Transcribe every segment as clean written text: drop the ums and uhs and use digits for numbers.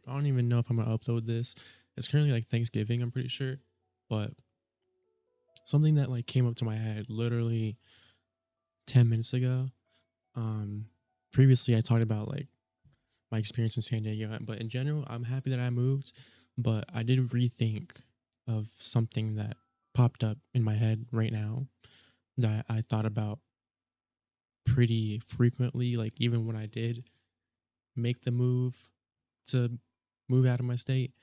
I don't even know if I'm gonna upload this. It's currently like Thanksgiving, I'm pretty sure. But something that like came up to my head literally 10 minutes ago. Um Previously I talked about like my experience in San Diego, but in general, I'm happy that I moved, but I did rethink of something that popped up in my head right now that I thought about pretty frequently, like even when I did make the move to move out of my state.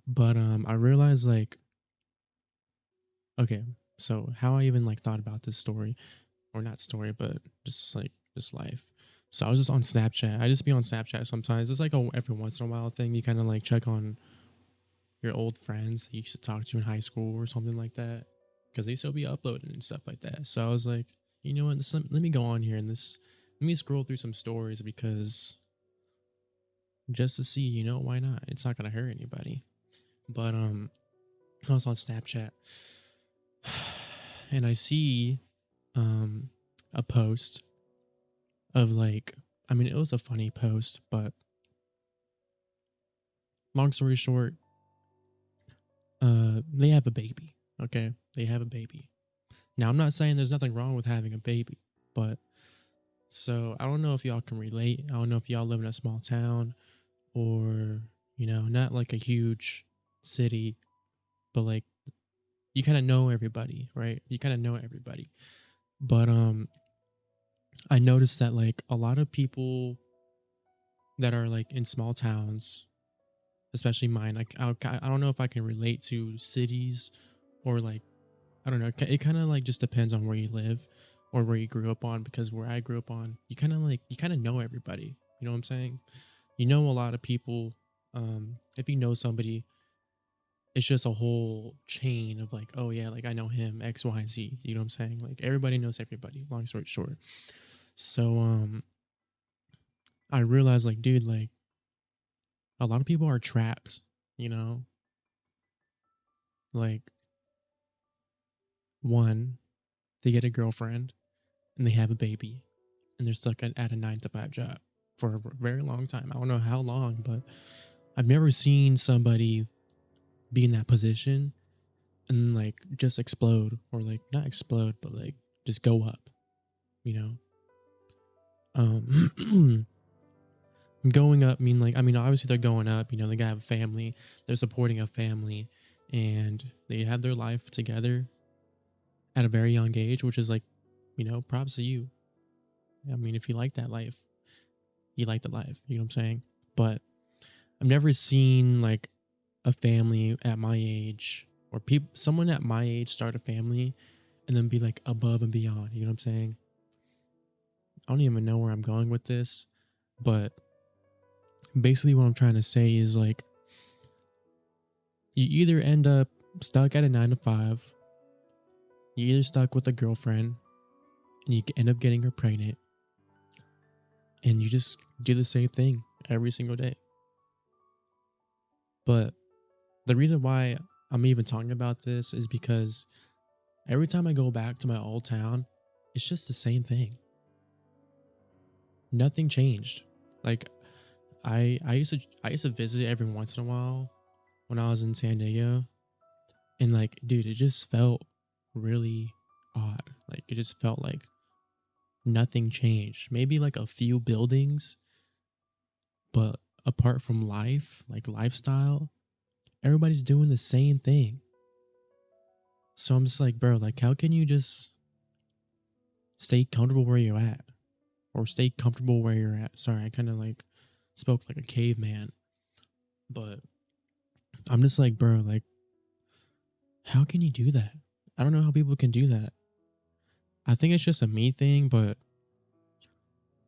But I realized like, okay, so how I even like thought about this story, or not story, but just like this life. So I was just on Snapchat. I just be on Snapchat sometimes. It's like a every once in a while thing. You kind of like check on your old friends that you used to talk to in high school or something like that, because they still be uploading and stuff like that. So I was like, you know what? Let me go on here and let me scroll through some stories, because just to see, why not? It's not gonna hurt anybody. But I was on Snapchat and I see um a post of like, I mean, it was a funny post, but long story short, they have a baby. Okay, they have a baby. Now I'm not saying there's nothing wrong with having a baby, but so I don't know if y'all can relate. I don't know if y'all live in a small town, or not like a huge city, but like you kind of know everybody, right? You kind of know everybody. But I noticed that like a lot of people that are like in small towns, especially mine, like I don't know if I can relate to cities, or like I don't know. It kind of like just depends on where you live or where you grew up on, because where I grew up on, you kind of know everybody. You know what I'm saying? You know a lot of people. If you know somebody, it's just a whole chain of like, oh yeah, like I know him, X, Y, and Z. You know what I'm saying? Like everybody knows everybody. Long story short. So I realized like, dude, like a lot of people are trapped. You know, like one, they get a girlfriend and they have a baby, and they're stuck at a 9 to 5 job for a very long time. I don't know how long, but I've never seen somebody be in that position and like just explode, or like not explode, but like just go up, you know? Um, going up mean like, I mean, obviously they're going up, they gotta have a family, they're supporting a family, and they have their life together at a very young age, which is like, props to you. I mean, if you like that life, you like the life, you know what I'm saying? But I've never seen like a family at my age, or someone at my age start a family and then be like above and beyond. You know what I'm saying? I don't even know where I'm going with this, but basically what I'm trying to say is like, you either end up stuck at a 9 to 5, you either stuck with a girlfriend and you end up getting her pregnant, and you just do the same thing every single day. But the reason why I'm even talking about this is because every time I go back to my old town, it's just the same thing. Nothing changed. Like I used to visit every once in a while when I was in San Diego, and like, dude, it just felt really odd. Like it just felt like nothing changed. Maybe like a few buildings, but apart from life, like lifestyle, everybody's doing the same thing. So I'm just like, bro, like how can you just stay comfortable where you're at, or stay comfortable where you're at? Sorry, I kind of like spoke like a caveman, but I'm just like, bro, like how can you do that? I don't know how people can do that. I think it's just a me thing, but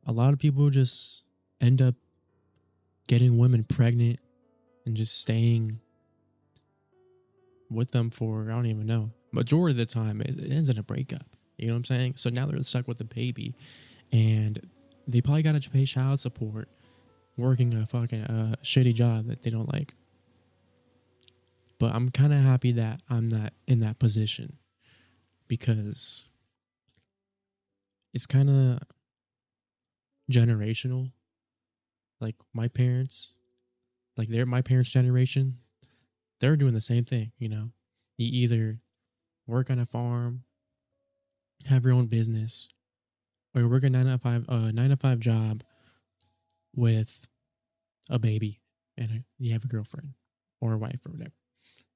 a lot of people just end up getting women pregnant and just staying with them for, I don't even know. Majority of the time, it ends in a breakup. You know what I'm saying? So now they're stuck with the baby, and they probably got to pay child support, working a fucking shitty job that they don't like. But I'm kind of happy that I'm not in that position, because it's kind of generational. Like my parents, Like they're my parents' generation, they're doing the same thing, you know. You either work on a farm, have your own business, or you work a 9 to 5 job with a baby and you have a girlfriend or a wife or whatever.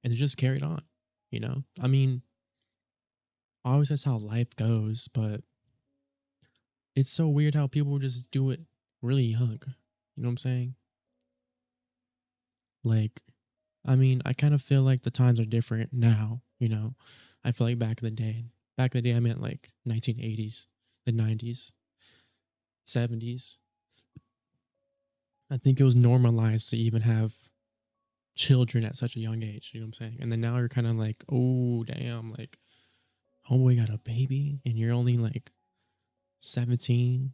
And it just carried on, you know? I mean, always that's how life goes, but it's so weird how people just do it really young. You know what I'm saying? Like, I mean, I kind of feel like the times are different now, you know? I feel like back in the day, I meant like 1980s, the 90s, 70s. I think it was normalized to even have children at such a young age, you know what I'm saying? And then now you're kind of like, oh, damn, like, homeboy got a baby and you're only like 17,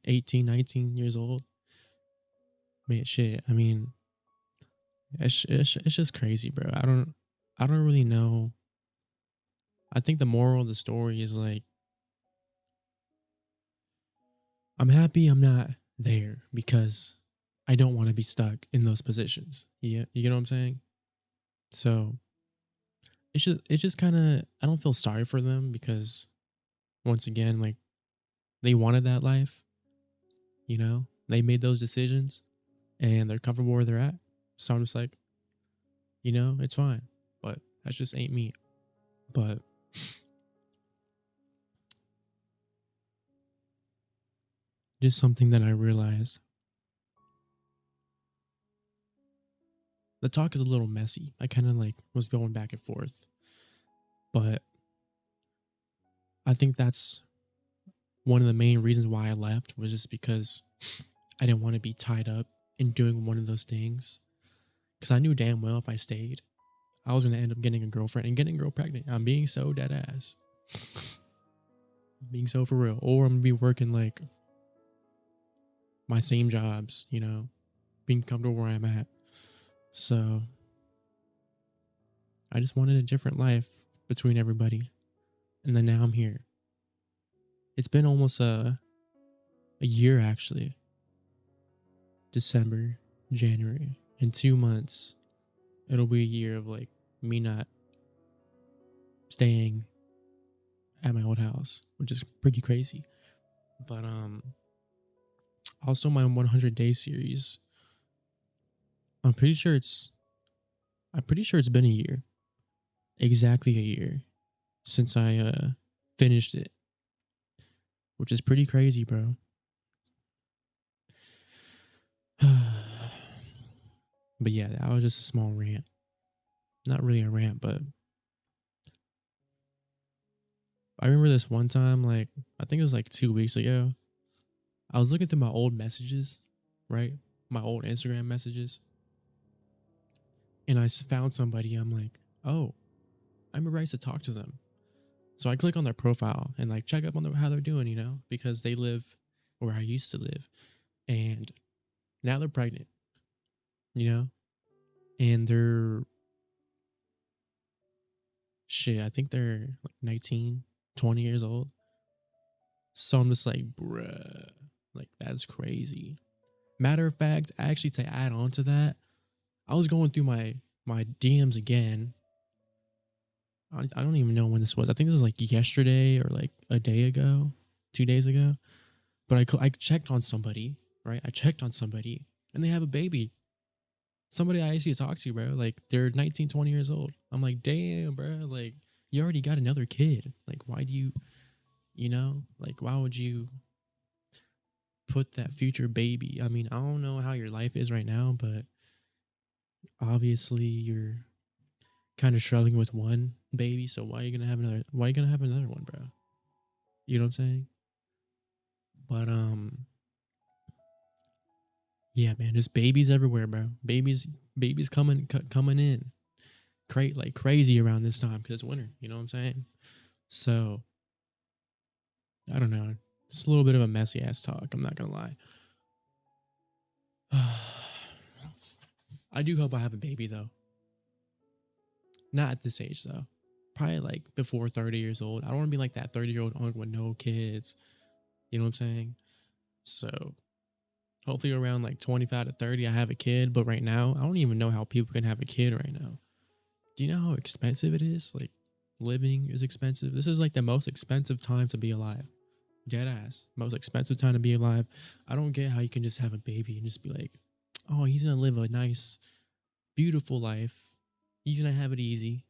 18, 19 years old. Man, shit. I mean, it's just crazy, bro. I don't really know. I think the moral of the story is like, I'm happy I'm not there because I don't want to be stuck in those positions. Yeah, you get what I'm saying? So it's just kind of, I don't feel sorry for them because once again, like they wanted that life, you know, they made those decisions and they're comfortable where they're at. So I'm just like, you know, it's fine, but that just ain't me. But just something that I realized, the talk is a little messy. I kind of like was going back and forth, but I think that's one of the main reasons why I left was just because I didn't want to be tied up in doing one of those things. Because I knew damn well if I stayed, I was gonna end up getting a girlfriend and getting a girl pregnant. I'm being so dead ass, being so for real. Or I'm gonna be working like my same jobs, you know, being comfortable where I'm at. So I just wanted a different life between everybody, and then now I'm here. It's been almost a year actually. December, January, in 2 months, it'll be a year of like me not staying at my old house, which is pretty crazy. But also my 100-day series. I'm pretty sure it's been a year, exactly a year since I finished it, which is pretty crazy, bro. But yeah, that was just a small rant. Not really a rant, but I remember this one time, like I think it was like 2 weeks ago. I was looking through my old messages, right? My old Instagram messages, and I found somebody. I'm like, oh, I remember I used to talk to them. So I click on their profile and like check up on them, how they're doing, you know, because they live where I used to live, and now they're pregnant, you know, and they're shit. I think they're like 19, 20 years old. So I'm just like, bruh, like that's crazy. Matter of fact, actually to add on to that, I was going through my DMs again. I don't even know when this was. I think this was like yesterday or like a day ago, 2 days ago. But I checked on somebody, right? I checked on somebody and they have a baby. Somebody I used to talk to, bro. Like they're 19, 20 years old. I'm like, damn, bro. Like you already got another kid. Like why do you, you know, like why would you put that future baby? I mean, I don't know how your life is right now, but obviously you're kind of struggling with one baby. So why are you gonna have another? Why are you gonna have another one, bro? You know what I'm saying? But yeah, man, there's babies everywhere, bro. Babies coming in, like crazy around this time because it's winter. You know what I'm saying? So I don't know. It's a little bit of a messy ass talk. I'm not gonna lie. I do hope I have a baby though. Not at this age though. Probably like before 30 years old. I don't want to be like that 30-year-old uncle with no kids. You know what I'm saying? So Hopefully around like 25 to 30, I have a kid. But right now, I don't even know how people can have a kid right now. Do you know how expensive it is? Like living is expensive. This is like the most expensive time to be alive. Dead ass. Most expensive time to be alive. I don't get how you can just have a baby and just be like, oh, he's gonna live a nice, beautiful life. He's gonna have it easy.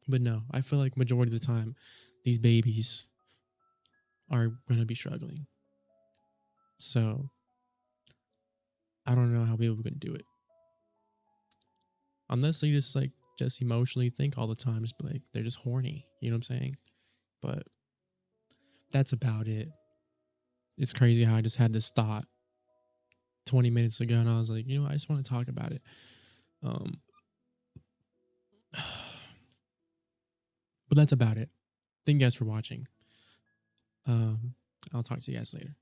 But no, I feel like majority of the time, these babies are gonna be struggling. So I don't know how people can do it. Unless they just like just emotionally think all the time, just be like they're just horny. You know what I'm saying? But that's about it. It's crazy how I just had this thought 20 minutes ago and I was like, I just want to talk about it. Um but that's about it. Thank you guys for watching. Um I'll talk to you guys later.